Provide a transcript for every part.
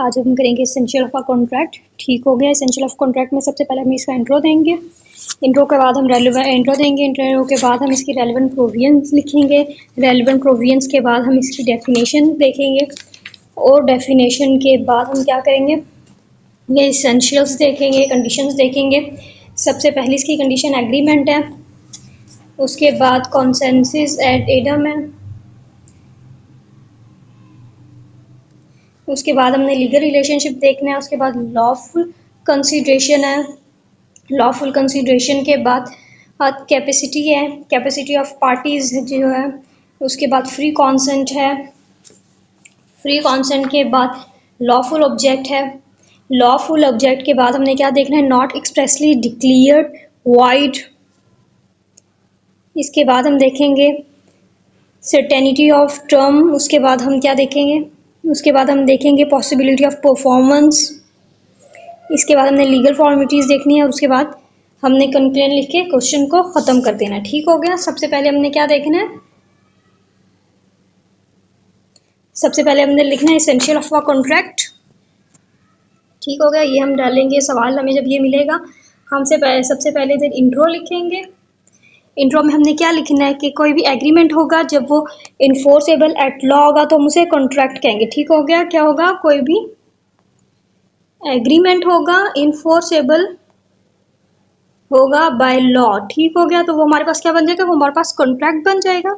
आज हम करेंगे एसेंशियल ऑफ अ कॉन्ट्रैक्ट। ठीक हो गया। एसेंशियल ऑफ कॉन्ट्रैक्ट में सबसे पहले हम इसका इंट्रो देंगे, इंट्रो के बाद हम इंट्रो देंगे, इंट्रो के बाद हम इसकी रेलेवेंट प्रोविजंस लिखेंगे, रेलेवेंट प्रोविजंस के बाद हम इसकी डेफिनेशन देखेंगे और डेफिनेशन के बाद हम क्या करेंगे, ये एसेंशियल्स देखेंगे, कंडीशंस देखेंगे। सबसे पहली इसकी कंडीशन एग्रीमेंट है, उसके बाद कॉन्सेंसस एड एडम है, उसके बाद हमने लीगल रिलेशनशिप देखना है, उसके बाद लॉफुल कंसिडरेशन है, लॉफुल कंसिडरेशन के बाद कैपेसिटी है, कैपेसिटी ऑफ पार्टीज जो है, उसके बाद फ्री कॉन्सेंट है, फ्री कॉन्सेंट के बाद लॉफुल ऑब्जेक्ट है, लॉफुल ऑब्जेक्ट के बाद हमने क्या देखना है, नॉट एक्सप्रेसली डिक्लेयर्ड वाइड। इसके बाद हम देखेंगे सर्टेनिटी ऑफ टर्म, उसके बाद हम क्या देखेंगे, उसके बाद हम देखेंगे पॉसिबिलिटी ऑफ परफॉर्मेंस, इसके बाद हमने लीगल फॉर्मेलिटीज़ देखनी है और उसके बाद हमने कंक्लूजन लिख के क्वेश्चन को ख़त्म कर देना है। ठीक हो गया। सबसे पहले हमने क्या देखना है, सबसे पहले हमने लिखना है एसेंशियल ऑफ अ कॉन्ट्रैक्ट। ठीक हो गया। ये हम डालेंगे सवाल, हमें जब ये मिलेगा हमसे सबसे पहले इधर इंट्रो लिखेंगे। इंट्रो में हमने क्या लिखना है कि कोई भी एग्रीमेंट होगा जब वो इन्फोर्सेबल एट लॉ होगा तो हम उसे कॉन्ट्रैक्ट कहेंगे। ठीक हो गया। क्या होगा, कोई भी एग्रीमेंट होगा इन्फोर्सेबल होगा बाय लॉ। ठीक हो गया। तो वो हमारे पास क्या बन जाएगा, वो हमारे पास कॉन्ट्रैक्ट बन जाएगा।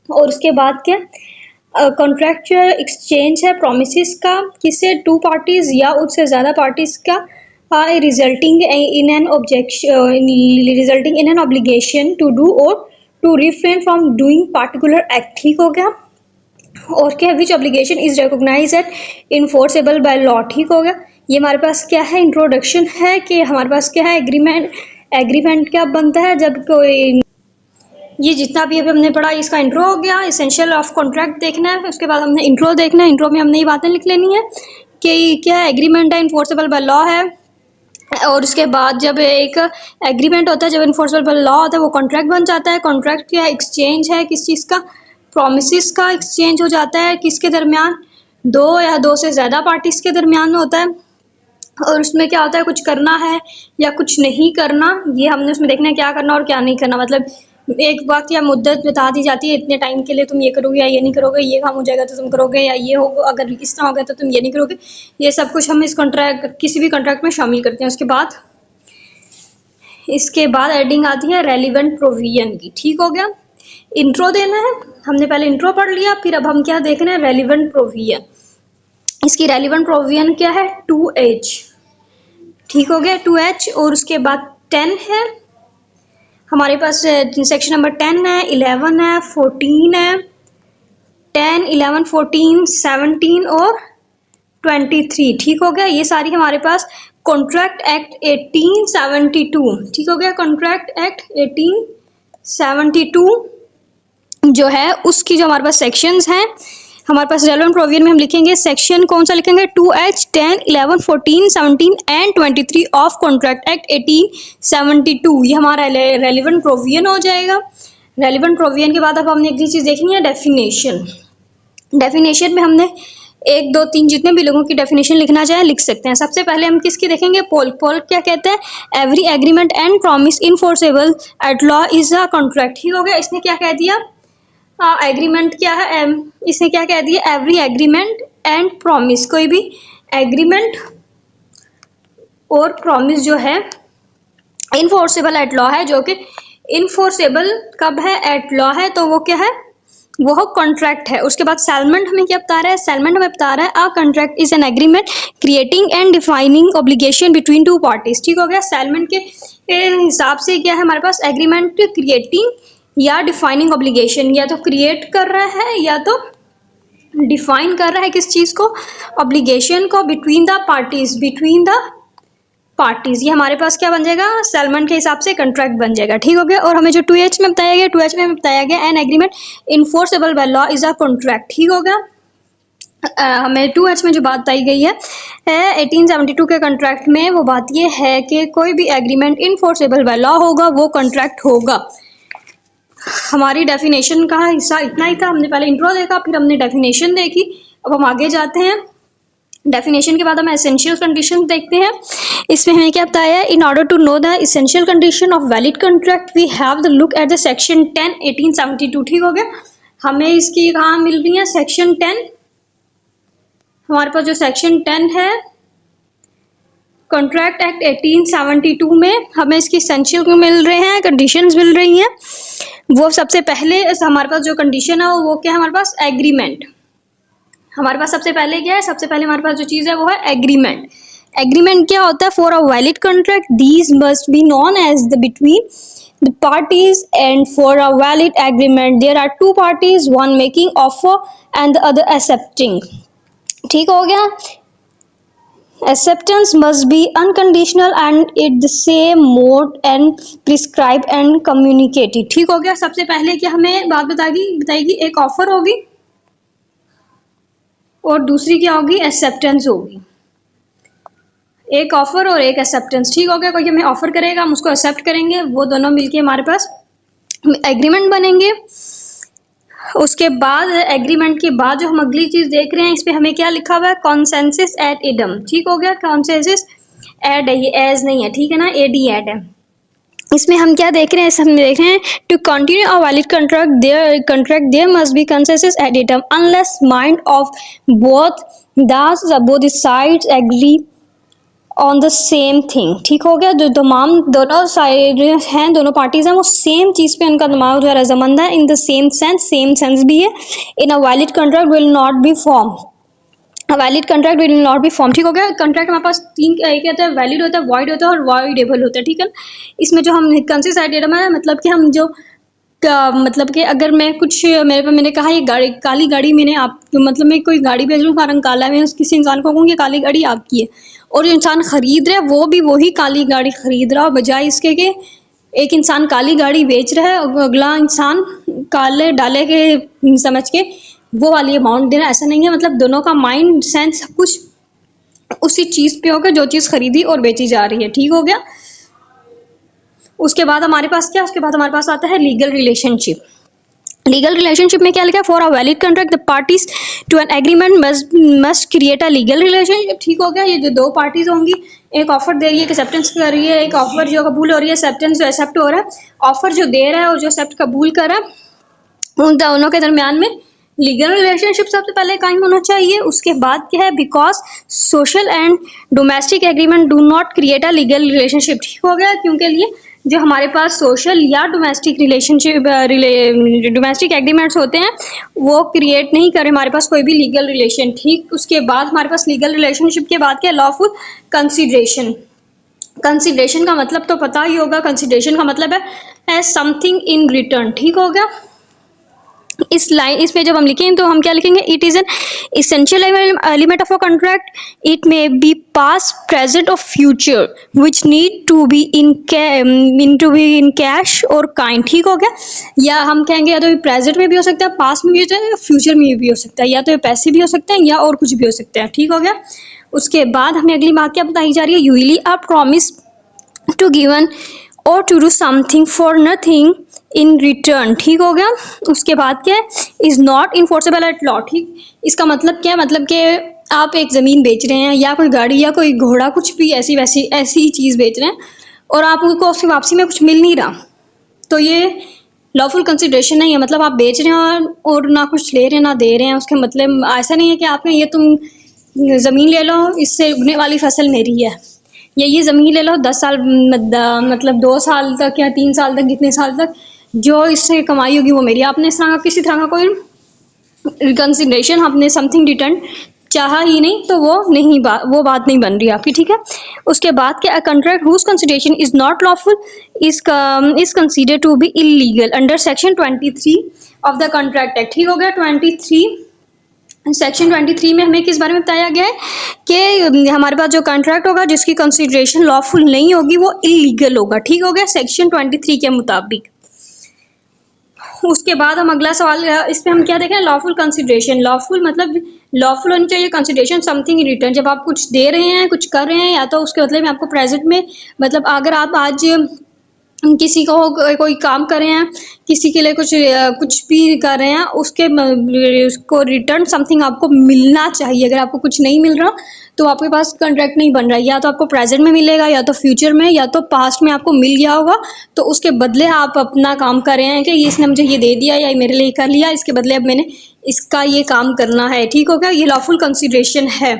और उसके बाद क्या, कॉन्ट्रैक्चुअल एक्सचेंज है प्रोमिसेस का, किससे, टू पार्टीज या उससे ज़्यादा पार्टीज का, resulting in an obligation to do or to refrain from doing particular act. ठीक हो गया। और क्या, which obligation is recognise at enforceable by law. ठीक हो गया। ये हमारे पास क्या है, इंट्रोडक्शन है कि हमारे पास क्या है, एग्रीमेंट, एग्रीमेंट क्या बनता है जब कोई, ये जितना भी अभी हमने पढ़ा इसका इंट्रो हो गया। एसेंशियल ऑफ कॉन्ट्रैक्ट देखना है, उसके बाद हमने इंट्रो देखना है। इंट्रो में हमने ये बातें लिख लेनी है कि क्या एग्रीमेंट है, इन्फोर्सेबल बाय लॉ है, और उसके बाद जब एक एग्रीमेंट होता है, जब इन्फोर्सेबल बाय लॉ होता है वो कॉन्ट्रैक्ट बन जाता है। कॉन्ट्रैक्ट क्या, एक्सचेंज है किस चीज़ का, प्रोमिसेस का एक्सचेंज हो जाता है, किसके दरमियान, दो या दो से ज़्यादा पार्टीज के दरमियान होता है। और उसमें क्या होता है, कुछ करना है या कुछ नहीं करना, ये हमने उसमें देखना है क्या करना और क्या नहीं करना। मतलब एक वक्त या मुद्दत बता दी जाती है, इतने टाइम के लिए तुम ये करोगे या ये नहीं करोगे, ये काम हो जाएगा तो तुम करोगे, या ये हो अगर इस तरह हो गया तो तुम ये नहीं करोगे। ये सब कुछ हम इस कॉन्ट्रैक्ट, किसी भी कॉन्ट्रैक्ट में शामिल करते हैं। इसके बाद एडिंग आती है रेलिवेंट प्रोविजन की। ठीक हो गया। इंट्रो देना है, हमने पहले इंट्रो पढ़ लिया, फिर अब हम क्या देखना है, रेलिवेंट प्रोविजन। इसकी रेलिवेंट प्रोविजन क्या है, 2H। ठीक हो गया, 2H। और उसके बाद 10 है हमारे पास, सेक्शन नंबर 10 है, 11 है, 14 है, 10, 11, 14, 17 और 23। ठीक हो गया। ये सारी हमारे पास कॉन्ट्रैक्ट एक्ट 1872। ठीक हो गया। कॉन्ट्रैक्ट एक्ट 1872 जो है उसकी जो हमारे पास सेक्शंस हैं, हमारे पास रेलेवेंट प्रोविजन में हम लिखेंगे सेक्शन कौन सा लिखेंगे, 2H, 10, 11, 14, 17 and 23 of contract act 1872। ये हमारा रेलेवेंट प्रोविजन हो जाएगा। रेलेवेंट प्रोविजन के बाद अब हमने एक चीज़ देखनी है, डेफिनेशन। डेफिनेशन में हमने 1, 2, 3 जितने भी लोगों की डेफिनेशन लिखना चाहे लिख सकते हैं। सबसे पहले हम किसकी देखेंगे, पोल। पोल क्या कहते हैं, every agreement and promise enforceable at law is a contract. ठीक हो गया। इसने क्या कह दिया, एग्रीमेंट क्या है, इसने क्या कह दिया, एवरी एग्रीमेंट एंड प्रॉमिस, कोई भी एग्रीमेंट और प्रॉमिस जो है इनफोर्सेबल एट लॉ है, जो कि इनफोर्सेबल कब है, एट लॉ है, तो वो क्या है, वो कॉन्ट्रैक्ट है। उसके बाद सेलमेंट हमें क्या बता रहा है, सेलमेंट हमें बता रहा है a contract is an agreement creating and defining obligation between two parties. ठीक हो गया। सेलमेंट के हिसाब से क्या है हमारे पास, एग्रीमेंट क्रिएटिंग या डिफाइनिंग ऑब्लिगेशन, या तो क्रिएट कर रहा है या तो डिफाइन कर रहा है किस चीज़ को, ऑब्लिगेशन को, between the parties, between the parties. ये हमारे पास क्या बन जाएगा, सेलमेंट के हिसाब से कॉन्ट्रैक्ट बन जाएगा। ठीक हो गया। और हमें जो 2H में बताया गया, 2H में हमें बताया गया an agreement enforceable by law is a contract. ठीक हो गया। हमें 2H में जो बात बताई गई है 1872 के कॉन्ट्रैक्ट में, वो बात ये है कि कोई भी एग्रीमेंट इन्फोर्सेबल बाय लॉ होगा वो कॉन्ट्रैक्ट होगा। हमारी डेफिनेशन का हिस्सा इतना ही था। हमने पहले इंट्रो देखा, फिर हमने डेफिनेशन देखी। अब हम आगे जाते हैं। डेफिनेशन के बाद हम एसेंशियल कंडीशन देखते हैं। इसमें हमें क्या बताया है, in order to know the essential condition of valid contract we have the look at the section 10 1872। ठीक हो गया, हमें इसकी कहाँ मिल रही है, सेक्शन 10। हमारे पास जो सेक्शन 10 है कॉन्ट्रैक्ट एक्ट 1872 में हमें इसकी एसेंशियल मिल रहे हैं, कंडीशंस मिल रही हैं। वो सबसे पहले हमारे पास जो कंडीशन है वो क्या है, हमारे पास एग्रीमेंट। हमारे पास सबसे पहले क्या है, सबसे पहले हमारे पास जो चीज़ है वो है एग्रीमेंट। एग्रीमेंट क्या होता है, for a valid contract these must be known as the between the parties, and for a valid agreement there are two parties, one making offer and the other accepting। ठीक हो गया, acceptance must be unconditional and it the same mode and prescribed and communicated। ठीक हो गया, सबसे पहले क्या हमें बात बताएगी एक ऑफर होगी और दूसरी क्या होगी, एक्सेप्टेंस होगी। एक ऑफर और एक एक्सेप्टेंस। ठीक हो गया, कोई हमें ऑफर करेगा, हम उसको एक्सेप्ट करेंगे, वो दोनों मिलके हमारे पास एग्रीमेंट बनेंगे। उसके बाद एग्रीमेंट के बाद जो हम अगली चीज देख रहे हैं, इस पे हमें क्या लिखा हुआ है, कॉन्सेंसस एट इडम। ठीक हो गया, कॉन्सेंसस एड है, ये एज नहीं है, ठीक है ना, एडी एड है। इसमें हम क्या देख रहे हैं, हम देख रहे हैं to continue a valid contract there must be consensus ad idem unless mind of both sides agree on the same thing. ठीक हो गया, जो तमाम दोनों साइड हैं, दोनों पार्टीज हैं, वो सेम चीज़ पे उनका दिमाग जो है रजामंद है। इन द सेम सेंस भी है। In a valid contract will not be form, valid contract will not be form. ठीक हो गया, कॉन्ट्रैक्ट हमारे पास तीन क्या होता है, वैलिड होता है, वॉइड होता है और वॉइडेबल होता है। ठीक है, इसमें जो हम कंसेंसस एट इडम है, मतलब कि हम जो मतलब कि अगर मैं कुछ मैंने कहा ये गाड़ी काली गाड़ी, मैंने आप मतलब मैं कोई गाड़ी भेज रहा हूँ, रंग काला है, मैं किसी इंसान को कहूँगी काली गाड़ी आपकी है, और जो इंसान खरीद रहा है वो भी वही काली गाड़ी खरीद रहा हो, बजाय इसके कि एक इंसान काली गाड़ी बेच रहा है और अगला इंसान काले डाले के समझ के वो वाली अमाउंट दे रहा है। ऐसा नहीं है, मतलब दोनों का माइंड सेंस सब कुछ उसी चीज़ पे होगा जो चीज़ खरीदी और बेची जा रही है। ठीक हो गया, उसके बाद हमारे पास क्या, उसके बाद हमारे पास आता है लीगल रिलेशनशिप। लीगल रिलेशनशिप में क्या लिखा है, for a valid contract the parties to an agreement must create a legal relationship. ठीक हो गया, ये जो दो पार्टीज होंगी, एक ऑफर दे रही है, एक एक्सेप्टेंस कर रही है, एक ऑफर जो कबूल हो रही है, एक्सेप्टेंस जो एक्सेप्ट हो रहा है, ऑफर जो दे रहा है और जो एक्सेप्ट कबूल कर रहा है, उन दोनों के दरमियान में लीगल रिलेशनशिप सबसे पहले कायम होना चाहिए। उसके बाद क्या है, because social and domestic agreement do not create a legal relationship. ठीक हो गया, क्योंकि लिए जो हमारे पास सोशल या डोमेस्टिक रिलेशनशिप डोमेस्टिक एग्रीमेंट्स होते हैं वो क्रिएट नहीं करे हमारे पास कोई भी लीगल रिलेशन। ठीक, उसके बाद हमारे पास लीगल रिलेशनशिप के बाद क्या, लॉफुल कंसिडरेशन। कंसिडरेशन का मतलब तो पता ही होगा, कंसिडरेशन का मतलब है समथिंग इन रिटर्न। ठीक हो गया, इस लाइन इसमें जब हम लिखेंगे तो हम क्या लिखेंगे, it is an essential element of a contract, it may be past present or future which need to be in cash or kind. ठीक हो गया, या हम कहेंगे या तो प्रेजेंट में भी हो सकता है, पास्ट में भी हो सकता है, फ्यूचर में भी हो सकता है, या तो पैसे भी हो सकते हैं या और कुछ भी हो सकता है। ठीक हो गया, उसके बाद हमें अगली बात क्या बताई जा रही है, usually a promise to given or to do something for nothing in return. ठीक हो गया, उसके बाद क्या है, is not enforceable at law. ठीक, इसका मतलब क्या है, मतलब कि आप एक ज़मीन बेच रहे हैं या कोई गाड़ी या कोई घोड़ा, कुछ भी ऐसी चीज़ बेच रहे हैं और आपको उसकी वापसी में कुछ मिल नहीं रहा, तो ये लॉफुल कंसिडरेशन नहीं है। मतलब आप बेच रहे हैं और ना कुछ ले रहे हैं ना दे रहे हैं, उसके मतलब ऐसा नहीं है कि आपने ये तुम ज़मीन ले लो, इससे उगने वाली फसल मेरी है, या ये ज़मीन ले लो 10 साल मतलब 2 साल तक या 3 साल तक, कितने साल तक जो इससे कमाई होगी वो मेरी। आपने इस तरह का किसी तरह का कोई कंसिडरेशन, आपने समथिंग रिटर्न चाहा ही नहीं, तो वो बात नहीं बन रही आपकी। ठीक है, उसके बाद क्या, contract whose consideration is not lawful is considered to be illegal under section 23 of the contract act. ठीक हो गया, 23 सेक्शन 23 में हमें किस बारे में बताया गया है कि हमारे पास जो कॉन्ट्रैक्ट होगा जिसकी कंसिडरेशन लॉफुल नहीं होगी वो इलीगल होगा। ठीक हो गया, सेक्शन 23 के मुताबिक। उसके बाद हम अगला सवाल, इसमें हम क्या देखें, लॉफुल कंसिडरेशन। लॉफुल मतलब लॉफुल होनी चाहिए कंसिडरेशन समथिंग इन रिटर्न। जब आप कुछ दे रहे हैं, कुछ कर रहे हैं, या तो उसके मतलब में आपको प्रेजेंट में, मतलब अगर आप आज किसी को कोई काम कर रहे हैं, किसी के लिए कुछ भी कर रहे हैं, उसको रिटर्न समथिंग आपको मिलना चाहिए। अगर आपको कुछ नहीं मिल रहा तो आपके पास कॉन्ट्रैक्ट नहीं बन रहा है। या तो आपको प्रेजेंट में मिलेगा, या तो फ्यूचर में, या तो पास्ट में आपको मिल गया होगा, तो उसके बदले आप अपना काम कर रहे हैं कि इसने मुझे ये दे दिया या मेरे लिए कर लिया, इसके बदले अब मैंने इसका ये काम करना है। ठीक हो गया, ये लॉफुल कंसिडरेशन है।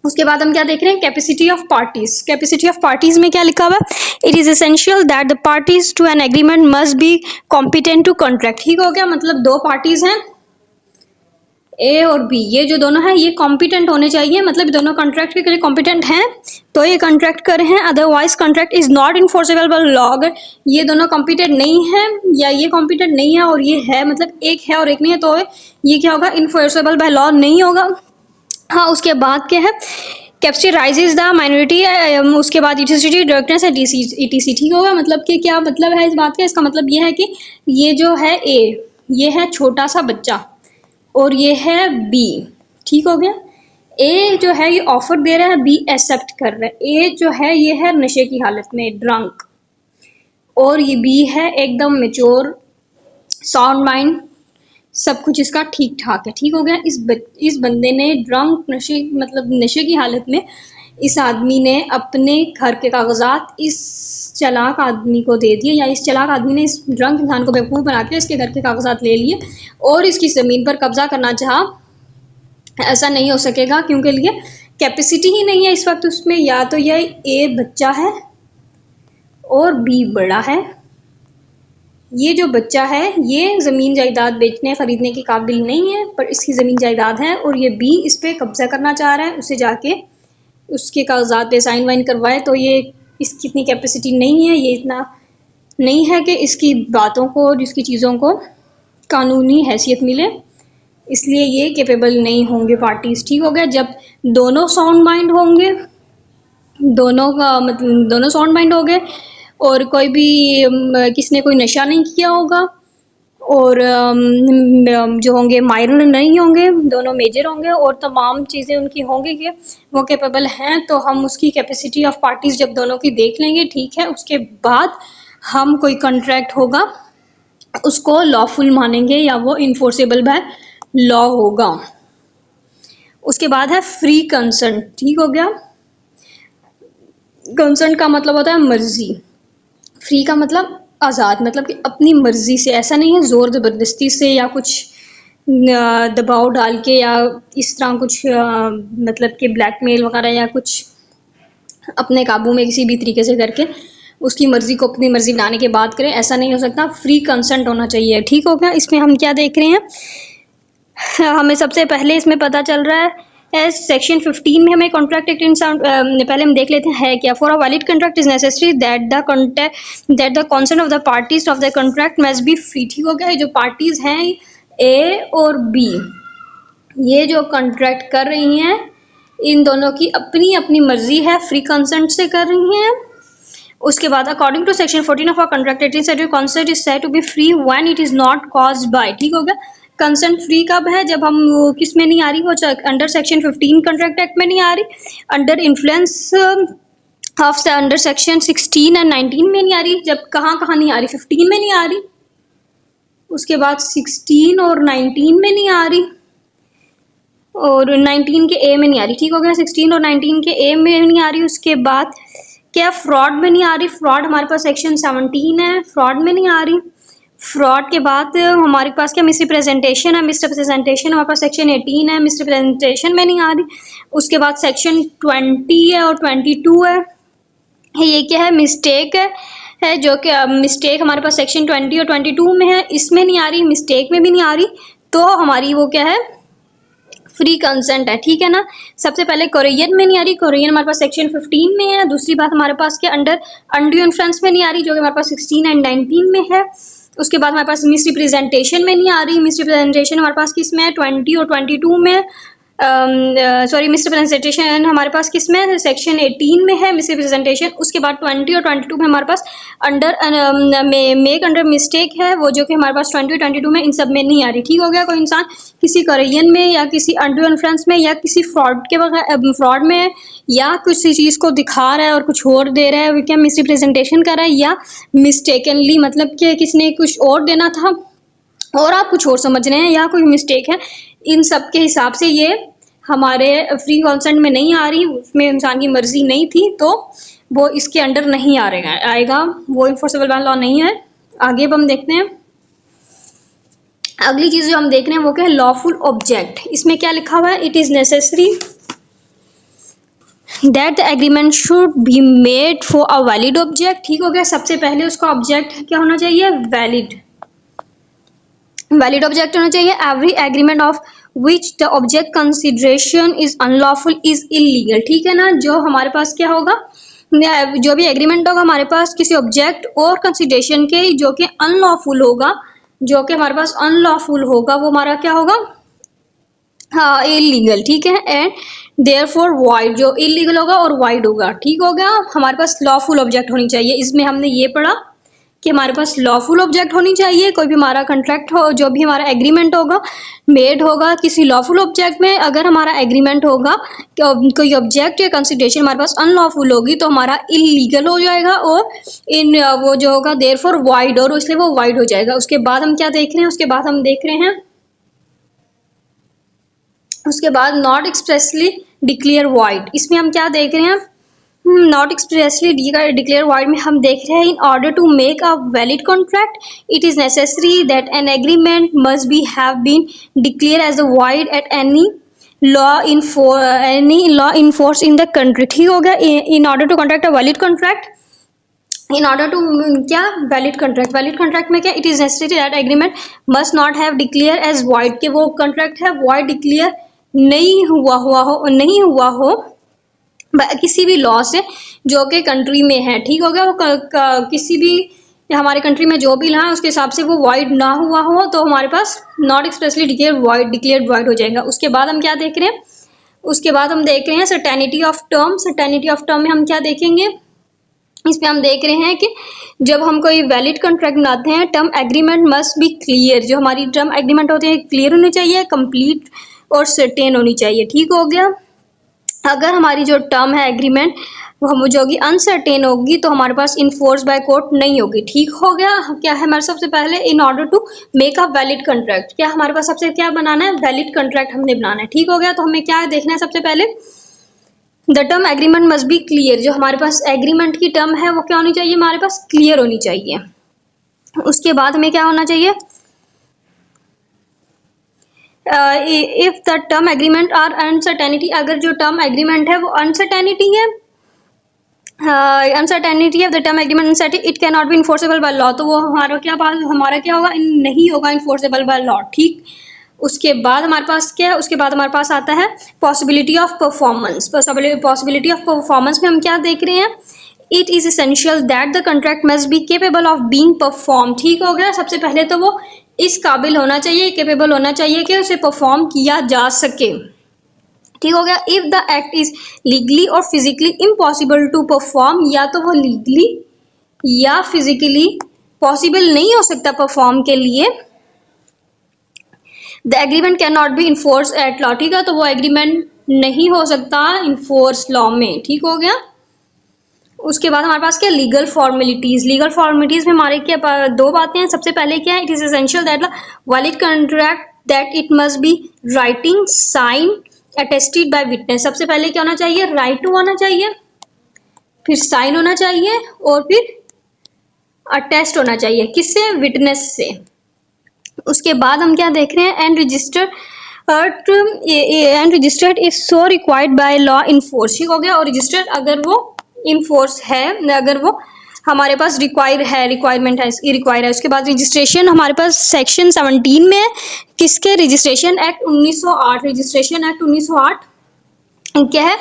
उसके बाद हम क्या देख रहे हैं, capacity of parties. Capacity of parties में क्या लिखा हुआ है, it is essential that the parties to an agreement must be competent to contract. ठीक हो गया, मतलब दो पार्टीज हैं ए और बी, ये जो दोनों हैं ये कॉम्पिटेंट होने चाहिए, मतलब दोनों कॉन्ट्रैक्ट के लिए कॉम्पिटेंट हैं तो ये कॉन्ट्रैक्ट कर रहे हैं, otherwise contract is not enforceable by law. अगर ये दोनों कॉम्पिटेंट नहीं है या ये कॉम्पिटेंट नहीं है और ये है, मतलब एक है और एक नहीं है, तो ये क्या होगा, इन्फोर्सेबल बाय लॉ नहीं होगा। हाँ, उसके बाद क्या है, कैपेसिटी राइजेज द माइनॉरिटी, उसके बाद इलेक्ट्रिसिटी डायरेक्टनेस ईटीसी। ठीक होगा, मतलब कि क्या मतलब है इस बात का, इसका मतलब ये है कि ये जो है ए, ये है छोटा सा बच्चा और ये है बी। ठीक हो गया, ए जो है ये ऑफर दे रहा है, बी एक्सेप्ट कर रहा है। ए जो है ये है नशे की हालत में, ड्रंक, और ये बी है एकदम मेच्योर, साउंड माइंड, सब कुछ इसका ठीक ठाक है। ठीक हो गया, इस बंदे ने ड्रंक, नशे, मतलब नशे की हालत में इस आदमी ने अपने घर के कागजात इस चालाक आदमी को दे दिए, या इस चालाक आदमी ने इस ड्रंक इंसान को बेवकूफ़ बना के इसके घर के कागजात ले लिए और इसकी ज़मीन पर कब्जा करना चाहा। ऐसा नहीं हो सकेगा क्योंकि लिए कैपेसिटी ही नहीं है इस वक्त उसमें। या तो यह ए बच्चा है और बी बड़ा है। ये जो बच्चा है ये ज़मीन जायदाद बेचने ख़रीदने के काबिल नहीं है, पर इसकी ज़मीन जायदाद है और ये बी इस पर कब्जा करना चाह रहा है, उसे जाके उसके कागजात पे साइन वाइन करवाए। तो ये इसकी इतनी कैपेसिटी नहीं है, ये इतना नहीं है कि इसकी बातों को और इसकी चीज़ों को कानूनी हैसियत मिले, इसलिए ये कैपेबल नहीं होंगे पार्टीज। ठीक हो गया, जब दोनों साउंड माइंड होंगे, दोनों का मतलब दोनों साउंड माइंड हो गए और कोई भी किसने कोई नशा नहीं किया होगा और जो होंगे माइनर नहीं होंगे, दोनों मेजर होंगे और तमाम चीज़ें उनकी होंगी कि वो कैपेबल हैं, तो हम उसकी कैपेसिटी ऑफ पार्टीज जब दोनों की देख लेंगे। ठीक है, उसके बाद हम कोई कॉन्ट्रैक्ट होगा उसको लॉफुल मानेंगे या वो इन्फोर्सेबल बाय लॉ होगा। उसके बाद है फ्री कंसेंट। ठीक हो गया, कंसेंट का मतलब होता है मर्जी, फ्री का मतलब आज़ाद, मतलब कि अपनी मर्जी से, ऐसा नहीं है ज़ोर ज़बरदस्ती से या कुछ दबाव डाल के या इस तरह कुछ मतलब कि ब्लैकमेल वगैरह या कुछ अपने काबू में किसी भी तरीके से करके उसकी मर्ज़ी को अपनी मर्ज़ी बनाने के बाद करें, ऐसा नहीं हो सकता। फ्री कंसेंट होना चाहिए। ठीक हो गया, इसमें हम क्या देख रहे हैं, हमें सबसे पहले इसमें पता चल रहा है सेक्शन 15 में हमें कॉन्ट्रैक्ट एक्ट पहले हम देख लेते हैं क्या। For a valid contract is necessary that the consent of the parties of the contract must be free. ठीक हो गया, जो पार्टीज हैं ए और बी, ये जो कॉन्ट्रैक्ट कर रही हैं इन दोनों की अपनी अपनी मर्जी है, फ्री कंसेंट से कर रही हैं। उसके बाद according to section 14 of a contract it is consent is said to be free when it is not caused by. ठीक हो गया, कंसेंट फ्री कब है, जब हम किस में नहीं आ रही, वो अंडर सेक्शन 15 कॉन्ट्रैक्ट एक्ट में नहीं आ रही, under influence of under section 16 and 19 में नहीं आ रही। जब कहाँ कहाँ नहीं आ रही, 15 में नहीं आ रही, उसके बाद 16 और 19 में नहीं आ रही और 19 के ए में नहीं आ रही। ठीक हो गया, 16 और 19 के ए में नहीं आ रही। उसके बाद क्या, फ्रॉड में नहीं आ रही, फ्रॉड हमारे पास सेक्शन 17 है, फ्रॉड में नहीं आ रही। फ्रॉड के बाद हमारे पास क्या, मिसरिप्रेजेंटेशन है, मिसरिप्रेजेंटेशन हमारे पास सेक्शन 18 है, मिसरिप्रेजेंटेशन में नहीं आ रही। उसके बाद सेक्शन 20 है और 22 है, ये क्या है, मिस्टेक है जो कि मिस्टेक हमारे पास सेक्शन 20 और 22 में है, इसमें नहीं आ रही, मिस्टेक में भी नहीं आ रही, तो हमारी वो क्या है, फ्री कंसेंट है। ठीक है ना, सबसे पहले कोरियन में नहीं आ रही, कोरियन हमारे पास सेक्शन 15 में है। दूसरी बात हमारे पास क्या, अंडर अनड्यू इन्फ्लुएंस में नहीं आ रही, जो कि हमारे पास 16 एंड 19 में है। उसके बाद हमारे पास मिसरिप्रेजेंटेशन में नहीं आ रही, मिसरिप्रेजेंटेशन हमारे पास किस में है, 20 और 22 में। सॉरी मिसरिप्रेजेंटेशन हमारे पास किस में है, सेक्शन 18 में है मिसरिप्रेजेंटेशन। उसके बाद 20 और 22 में हमारे पास अंडर मेक अंडर मिस्टेक है, वो जो कि हमारे पास 20 और 22 में इन सब में नहीं आ रही। ठीक हो गया। कोई इंसान किसी कोरियन में या किसी अंडर इन्फ्लुएंस में या किसी फ्रॉड में या किसी चीज़ को दिखा रहा है और कुछ और दे रहा है, वो क्या मिसरिप्रेजेंटेशन कर रहा है, या मिस्टेकनली मतलब कि किसने कुछ और देना था और आप कुछ और समझ रहे हैं या कोई मिस्टेक है, इन सब के हिसाब से ये हमारे फ्री कंसेंट में नहीं आ रही, उसमें इंसान की मर्जी नहीं थी, तो वो इसके अंडर नहीं आएगा, वो इन्फोर्सेबल बाय लॉ नहीं है। आगे अब हम देखते हैं अगली चीज जो हम देख रहे हैं वो क्या है, लॉफुल ऑब्जेक्ट। इसमें क्या लिखा हुआ है, it is necessary that the agreement should be made for a valid object. ठीक हो गया। सबसे पहले उसका ऑब्जेक्ट क्या होना चाहिए, वैलिड ऑब्जेक्ट होना चाहिए। Every agreement of which the object consideration is unlawful is illegal. ठीक है ना। जो हमारे पास क्या होगा, जो भी एग्रीमेंट होगा हमारे पास किसी ऑब्जेक्ट और कंसिडरेशन के जो कि अनलॉफुल होगा, जो कि हमारे पास अनलॉफुल होगा, वो हमारा क्या होगा, हाँ इलीगल। ठीक है। एंड देयरफॉर वाइड, जो इलीगल होगा और वाइड होगा। ठीक हो गया। हमारे पास लॉफुल ऑब्जेक्ट होनी चाहिए। इसमें हमने ये पढ़ा कि हमारे पास लॉफुल ऑब्जेक्ट होनी चाहिए। कोई भी हमारा कंट्रैक्ट हो, जो भी हमारा एग्रीमेंट होगा मेड होगा किसी लॉफुल ऑब्जेक्ट में। अगर हमारा एग्रीमेंट होगा कोई ऑब्जेक्ट या कंसिडरेशन हमारे पास अनलॉफुल होगी तो हमारा इलीगल हो जाएगा, और इन वो जो होगा देयरफॉर वाइड, और इसलिए वो वाइड हो जाएगा। उसके बाद हम क्या देख रहे हैं, उसके बाद हम देख रहे हैं उसके बाद नॉट एक्सप्रेसली डिक्लेयर वाइड। इसमें हम क्या देख रहे हैं, नॉट एक्सप्रेसली डिक्लेयर वाइड में हम देख रहे हैं, in order to make a valid contract it is necessary that an agreement must be have been declare as a void at any law in force in the country. ठीक हो गया। In order to contract a valid contract, in order to क्या valid contract में क्या, it is necessary that agreement must not have declare as void, के वो contract है wide declare नहीं हुआ हो किसी भी लॉ से जो कि कंट्री में है। ठीक हो गया। वो किसी भी हमारे कंट्री में जो भी लॉ है उसके हिसाब से वो वाइड ना हुआ हो, तो हमारे पास नॉट एक्सप्रेसली डिक्लेयर्ड वाइड हो जाएगा। उसके बाद हम क्या देख रहे हैं, उसके बाद हम देख रहे हैं certainty of term. Certainty of term में हम क्या देखेंगे, इसमें हम देख रहे हैं कि जब हम कोई वैलिड कॉन्ट्रैक्ट बनाते हैं, term agreement must B clear. जो हमारी टर्म एग्रीमेंट होते हैं क्लियर होनी चाहिए, कंप्लीट और सर्टेन होनी चाहिए। ठीक हो गया। अगर हमारी जो टर्म है एग्रीमेंट वो जो होगी अनसर्टेन होगी तो हमारे पास इन्फोर्स बाय कोर्ट नहीं होगी। ठीक हो गया। क्या है हमारे सबसे पहले, in order to make a valid contract, क्या हमारे पास सबसे क्या बनाना है, वैलिड कॉन्ट्रैक्ट हमने बनाना है। ठीक हो गया। तो हमें क्या देखना है, सबसे पहले the term agreement must B clear. जो हमारे पास एग्रीमेंट की टर्म है वो क्या होनी चाहिए, हमारे पास क्लियर होनी चाहिए। उसके बाद हमें क्या होना चाहिए, if the term agreement are uncertainty, अगर जो टर्म एग्रीमेंट है वो अनसर्टेनिटी है, uncertainty of the term agreement uncertainty it can not be enforceable by law, तो वो हमारा क्या होगा, नहीं होगा इन्फोर्सेबल बाय लॉ। ठीक। उसके बाद हमारे पास क्या है, उसके बाद हमारे पास आता है possibility of performance. Possibility of performance में हम क्या देख रहे हैं, it is essential that the contract must be capable of being perform. ठीक हो गया। सबसे पहले तो वो इस काबिल होना चाहिए, केपेबल होना चाहिए कि उसे परफॉर्म किया जा सके। ठीक हो गया। If the act is legally और फिजिकली इम्पॉसिबल टू परफॉर्म, या तो वो लीगली या फिजिकली पॉसिबल नहीं हो सकता परफॉर्म के लिए, the agreement can not be enforce at law. ठीक है। तो वो एग्रीमेंट नहीं हो सकता इन्फोर्स लॉ में। ठीक हो गया। उसके बाद हमारे पास क्या, लीगल फॉर्मेलिटीज। लीगल फॉर्मेलिटीज में हमारे क्या दो बातें हैं। सबसे पहले क्या है, it is essential that the valid contract that it must be writing sign attested by witness. सबसे पहले क्या होना चाहिए, राइट टू होना चाहिए, फिर साइन होना चाहिए और फिर अटेस्ट होना चाहिए, किससे, विटनेस से। उसके बाद हम क्या देख रहे हैं, and registered if so required by law in force. ठीक हो गया। और रजिस्टर्ड अगर वो इन फोर्स है, अगर वो हमारे पास रिक्वायरमेंट है, रिक्वायर है। उसके बाद रजिस्ट्रेशन हमारे पास सेक्शन 17 में है, किसके, रजिस्ट्रेशन एक्ट 1908। रजिस्ट्रेशन एक्ट 1908 क्या है,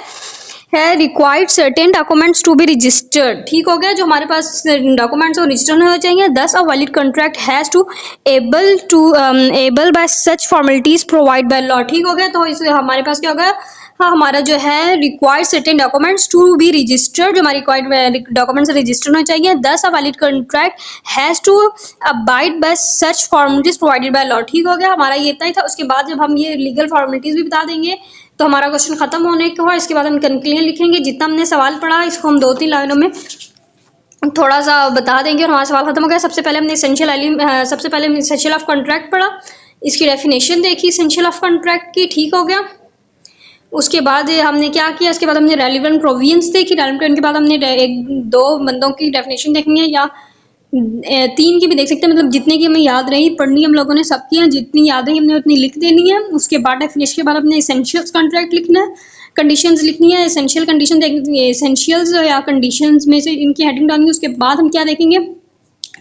है required certain documents to be registered. ठीक हो गया, जो हमारे पास डॉक्यूमेंट्स वो रजिस्टर होने चाहिए। 10 a valid contract has to able by such formalities provide by law. ठीक हो गया, तो इस हमारे पास क्या होगा, हाँ हमारा जो है required certain documents to be registered, जो हमारे रिक्वायर्ड डॉक्यूमेंट्स रजिस्टर होने चाहिए। 10 a valid contract has to abide by such formalities provided by law. ठीक हो गया, हमारा ये इतना ही था। उसके बाद जब हम ये लीगल फॉर्मेलिटीज भी बता देंगे तो हमारा क्वेश्चन खत्म होने को है। इसके बाद हम कंक्लूजन लिखेंगे। जितना हमने सवाल पढ़ा इसको हम 2-3 लाइनों में थोड़ा सा बता देंगे और हमारा सवाल खत्म हो गया। सबसे पहले हमने एसेंशियल ऑफ कॉन्ट्रैक्ट पढ़ा, इसकी डेफिनेशन देखी एसेंशियल ऑफ कॉन्ट्रैक्ट की। ठीक हो गया, उसके बाद हमने क्या किया, इसके बाद हमने रेलिवेंट प्रोविजंस देखी। रेलिवेंट प्रोविजन के बाद हमने 1-2 बंदों की डेफिनेशन देखनी है, या 3 की भी देख सकते हैं, मतलब जितने की हमें याद रही पढ़नी हम लोगों ने सबकी हैं, जितनी याद रही हमने उतनी लिख देनी है। उसके बाद डेफिनेशन के बाद हमने एसेंशियल्स कॉन्ट्रैक्ट लिखना है, कंडीशंस लिखनी है, एसेंशियल कंडीशन एसेंशियल्स या कंडीशंस में से इनकी हेडिंग डालनी है। उसके बाद हम क्या देखेंगे,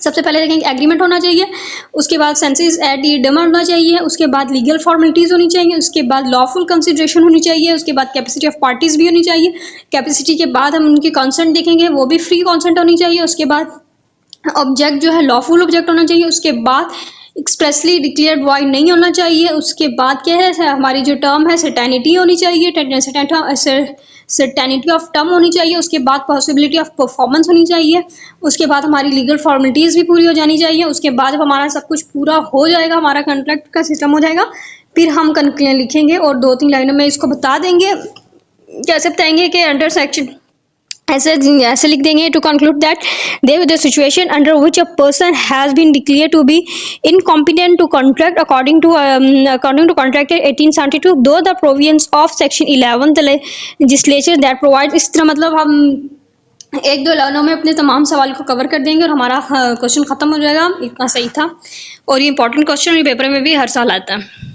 सबसे पहले देखेंगे एग्रीमेंट होना चाहिए, उसके बाद सेंसेस एट डीडम होना चाहिए, उसके बाद लीगल फॉर्मेलिटीज़ होनी चाहिए, उसके बाद लॉफुल कंसिडरेशन होनी चाहिए, उसके बाद कैपेसिटी ऑफ पार्टीज़ भी होनी चाहिए। कैपेसिटी के बाद हम उनकी कंसेंट देखेंगे, वो भी फ्री कंसेंट होनी चाहिए। उसके बाद ऑब्जेक्ट जो है लॉफुल ऑब्जेक्ट होना चाहिए। उसके बाद एक्सप्रेसली डिक्लेयर्ड वॉइड नहीं होना चाहिए। उसके बाद क्या है, हमारी जो टर्म है सर्टेनिटी होनी चाहिए, सर्टेनिटी ऑफ टर्म होनी चाहिए। उसके बाद पॉसिबिलिटी ऑफ परफॉर्मेंस होनी चाहिए। उसके बाद हमारी लीगल फॉर्मेलिटीज़ भी पूरी हो जानी चाहिए। उसके बाद जब हमारा सब कुछ पूरा हो जाएगा, हमारा कॉन्ट्रैक्ट का सिस्टम हो जाएगा, फिर हम कंक्लूजन लिखेंगे और 2-3 लाइनों में इसको बता देंगे। कैसे बताएंगे कि अंडर सेक्शन ऐसे लिख देंगे, to conclude that there is a situation under which a person has been declared to be incompetent to contract according to contract 1872 though the provisions of section 11 the legislature that provide. इस तरह मतलब हम 1-2 लाइनों में अपने तमाम सवाल को कवर कर देंगे और हमारा क्वेश्चन खत्म हो जाएगा। इतना सही था और ये इंपॉर्टेंट क्वेश्चन पेपर में भी हर साल आता है।